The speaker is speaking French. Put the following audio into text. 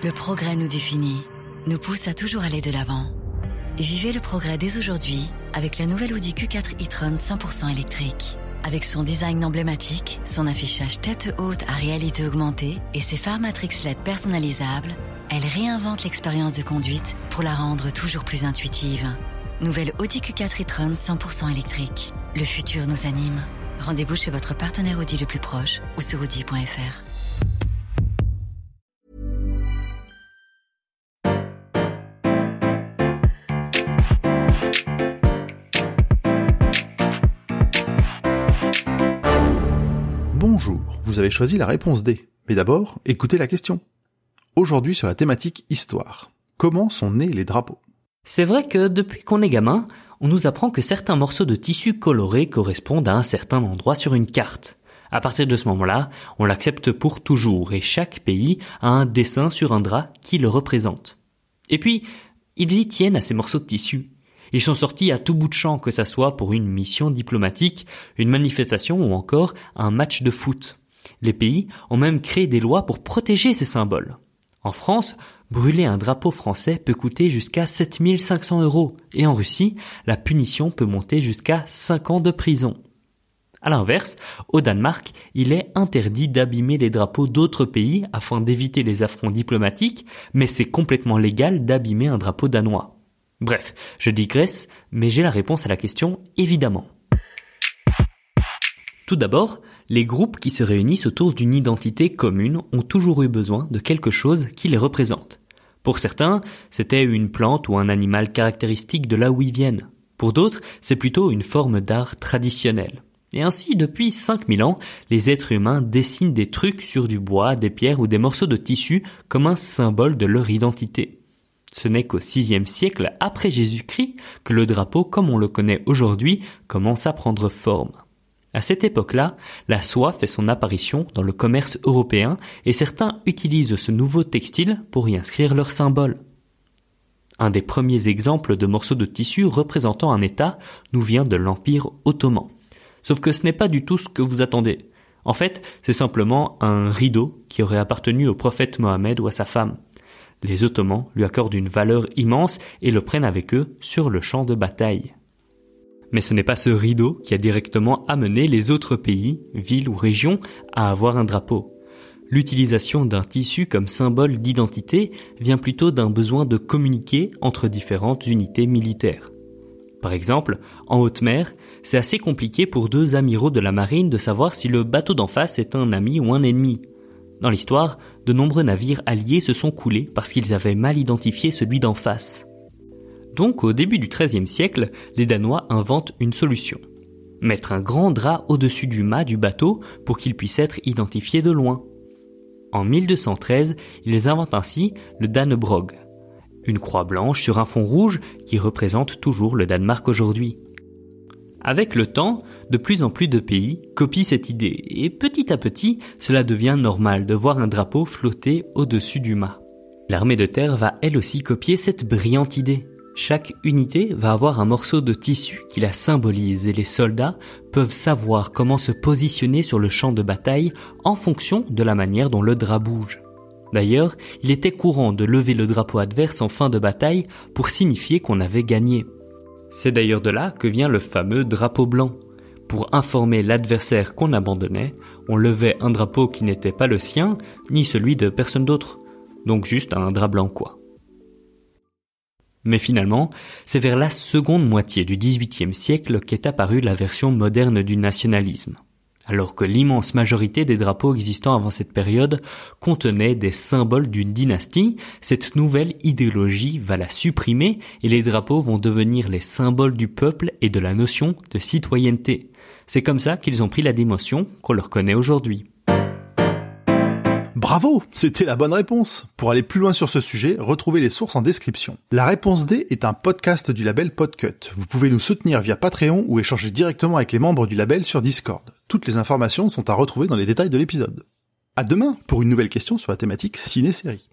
Le progrès nous définit, nous pousse à toujours aller de l'avant. Vivez le progrès dès aujourd'hui avec la nouvelle Audi Q4 e-tron 100% électrique. Avec son design emblématique, son affichage tête haute à réalité augmentée et ses phares Matrix LED personnalisables, elle réinvente l'expérience de conduite pour la rendre toujours plus intuitive. Nouvelle Audi Q4 e-tron 100% électrique. Le futur nous anime. Rendez-vous chez votre partenaire Audi le plus proche ou sur audi.fr. Bonjour, vous avez choisi la réponse D. Mais d'abord, écoutez la question. Aujourd'hui sur la thématique histoire. Comment sont nés les drapeaux ? C'est vrai que depuis qu'on est gamin, on nous apprend que certains morceaux de tissu coloré correspondent à un certain endroit sur une carte. À partir de ce moment-là, on l'accepte pour toujours et chaque pays a un dessin sur un drap qui le représente. Et puis, ils y tiennent à ces morceaux de tissu. Ils sont sortis à tout bout de champ, que ça soit pour une mission diplomatique, une manifestation ou encore un match de foot. Les pays ont même créé des lois pour protéger ces symboles. En France, brûler un drapeau français peut coûter jusqu'à 7 500 €. Et en Russie, la punition peut monter jusqu'à 5 ans de prison. À l'inverse, au Danemark, il est interdit d'abîmer les drapeaux d'autres pays afin d'éviter les affronts diplomatiques, mais c'est complètement légal d'abîmer un drapeau danois. Bref, je digresse, mais j'ai la réponse à la question, évidemment. Tout d'abord, les groupes qui se réunissent autour d'une identité commune ont toujours eu besoin de quelque chose qui les représente. Pour certains, c'était une plante ou un animal caractéristique de là où ils viennent. Pour d'autres, c'est plutôt une forme d'art traditionnel. Et ainsi, depuis 5000 ans, les êtres humains dessinent des trucs sur du bois, des pierres ou des morceaux de tissu comme un symbole de leur identité. Ce n'est qu'au VIe siècle après Jésus-Christ que le drapeau, comme on le connaît aujourd'hui, commence à prendre forme. À cette époque-là, la soie fait son apparition dans le commerce européen et certains utilisent ce nouveau textile pour y inscrire leurs symboles. Un des premiers exemples de morceaux de tissu représentant un État nous vient de l'Empire ottoman. Sauf que ce n'est pas du tout ce que vous attendez. En fait, c'est simplement un rideau qui aurait appartenu au prophète Mohammed ou à sa femme. Les Ottomans lui accordent une valeur immense et le prennent avec eux sur le champ de bataille. Mais ce n'est pas ce rideau qui a directement amené les autres pays, villes ou régions à avoir un drapeau. L'utilisation d'un tissu comme symbole d'identité vient plutôt d'un besoin de communiquer entre différentes unités militaires. Par exemple, en haute mer, c'est assez compliqué pour deux amiraux de la marine de savoir si le bateau d'en face est un ami ou un ennemi. Dans l'histoire, de nombreux navires alliés se sont coulés parce qu'ils avaient mal identifié celui d'en face. Donc, au début du XIIIe siècle, les Danois inventent une solution. Mettre un grand drap au-dessus du mât du bateau pour qu'il puisse être identifié de loin. En 1213, ils inventent ainsi le Dannebrog, une croix blanche sur un fond rouge qui représente toujours le Danemark aujourd'hui. Avec le temps, de plus en plus de pays copient cette idée et petit à petit, cela devient normal de voir un drapeau flotter au-dessus du mât. L'armée de terre va elle aussi copier cette brillante idée. Chaque unité va avoir un morceau de tissu qui la symbolise et les soldats peuvent savoir comment se positionner sur le champ de bataille en fonction de la manière dont le drap bouge. D'ailleurs, il était courant de lever le drapeau adverse en fin de bataille pour signifier qu'on avait gagné. C'est d'ailleurs de là que vient le fameux drapeau blanc. Pour informer l'adversaire qu'on abandonnait, on levait un drapeau qui n'était pas le sien, ni celui de personne d'autre. Donc juste un drap blanc quoi. Mais finalement, c'est vers la seconde moitié du XVIIIe siècle qu'est apparue la version moderne du nationalisme. Alors que l'immense majorité des drapeaux existants avant cette période contenaient des symboles d'une dynastie, cette nouvelle idéologie va la supprimer et les drapeaux vont devenir les symboles du peuple et de la notion de citoyenneté. C'est comme ça qu'ils ont pris la dimension qu'on leur connaît aujourd'hui. Bravo, c'était la bonne réponse. Pour aller plus loin sur ce sujet, retrouvez les sources en description. La réponse D est un podcast du label Podcut. Vous pouvez nous soutenir via Patreon ou échanger directement avec les membres du label sur Discord. Toutes les informations sont à retrouver dans les détails de l'épisode. À demain pour une nouvelle question sur la thématique ciné-série.